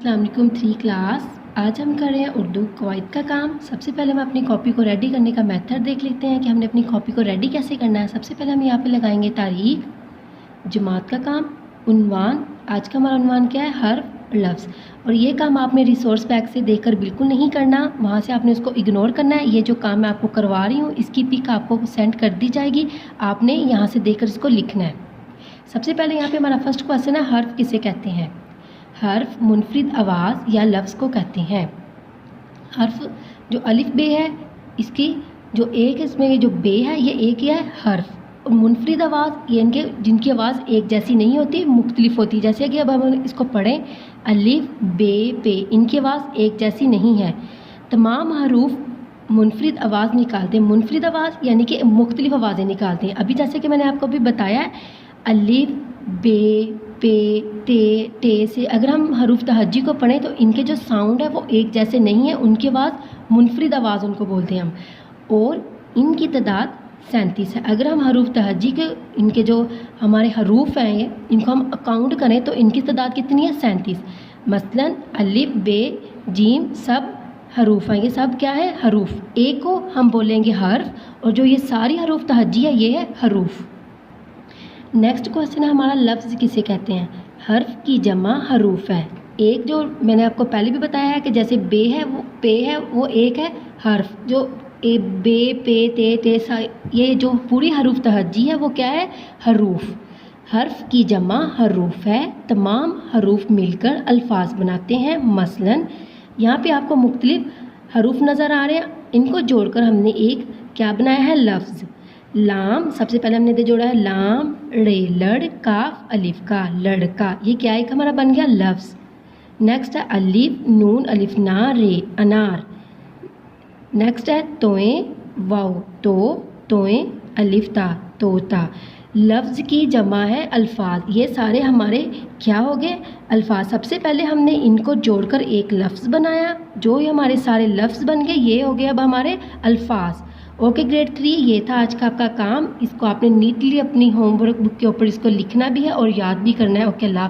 अस्सलाम वालेकुम 3 क्लास। आज हम कर रहे हैं उर्दू कवायद का काम। सबसे पहले हम अपनी कॉपी को रेडी करने का मेथड देख लेते हैं कि हमने अपनी कॉपी को रेडी कैसे करना है। सबसे पहले हम यहाँ पे लगाएंगे तारीख, जमात का काम, उन्वान। आज का हमारा उन्वान क्या है? हर्फ, लफ्ज़। और ये काम आपने रिसोर्स पैक से देखकर बिल्कुल नहीं करना, वहाँ से आपने उसको इग्नोर करना है। ये जो काम मैं आपको करवा रही हूँ इसकी पिक आपको सेंड कर दी जाएगी, आपने यहाँ से देखकर इसको लिखना है। सबसे पहले यहाँ पे हमारा फर्स्ट क्वेश्चन है, हर्फ किसे कहते हैं? हर्फ मुनफरिद आवाज़ या लफ्ज़ को कहते हैं। हर्फ जो अलिफ बे है, इसकी जो एक इसमें जो बे है ये एक ही है हर्फ। और मुनफरिद आवाज़ ये इनके जिनकी आवाज़ एक जैसी नहीं होती, मुख्तलिफ होती। जैसे कि अब हम इसको पढ़ें, अलिफ बे पे, इनकी आवाज़ एक जैसी नहीं है। तमाम हरूफ मुनफरिद आवाज़ निकालते हैं। मुनफरिद आवाज़ यानी कि मुख्तलिफ आवाज़ें निकालते हैं। अभी जैसे कि मैंने आपको अभी बताया है, अलिफ बे पे ते टे से अगर हम हरूफ तहज्जी को पढ़ें तो इनके जो साउंड है वो एक जैसे नहीं है, उनकी आवाज़ मुनफरिद आवाज़ उनको बोलते हैं हम। और इनकी तादाद 37 है। अगर हम हरूफ तहज्जी के इनके जो हमारे हरूफ हैं इनको हम काउंट करें तो इनकी तादाद कितनी है? 37। मसलन अलिफ बे जीम सब हरूफ हैं, ये सब क्या है? हरूफ। एक को हम बोलेंगे हर्फ, और जो ये सारी हरूफ तहज्जी है ये है हरूफ। नेक्स्ट क्वेश्चन है हमारा, लफ्ज़ किसे कहते हैं? हर्फ की जमा हरूफ है। एक जो मैंने आपको पहले भी बताया है कि जैसे बे है वो पे है वो एक है हर्फ। जो ए बे पे ते ये जो पूरी हरूफ तहज्जी है वो क्या है? हरूफ। हर्फ की जमा हरूफ है। तमाम हरूफ मिलकर अल्फाज बनाते हैं। मसलन यहाँ पे आपको मुख्तलिफ हरूफ नज़र आ रहे हैं, इनको जोड़कर हमने एक क्या बनाया है? लफ्ज़। लाम सबसे पहले हमने जोड़ा है लाम रे लड़ काफ अलिफ का, लड़का। ये क्या एक हमारा बन गया लफ्ज़। नेक्स्ट है अलिफ नून अलिफ ना रे अनार। नेक्स्ट है तोए वाओ तो तोए अलिफ ता तोता। लफ्ज़ की जमा है अल्फाज। ये सारे हमारे क्या हो गए? अल्फाज। सबसे पहले हमने इनको जोड़कर एक लफ्ज़ बनाया, जो ये हमारे सारे लफ्ज़ बन गए, ये हो गए अब हमारे अल्फाज। ओके ग्रेड 3, ये था आज का आपका काम। इसको आपने नीटली अपनी होमवर्क बुक के ऊपर इसको लिखना भी है और याद भी करना है। ओके, अल्लाह।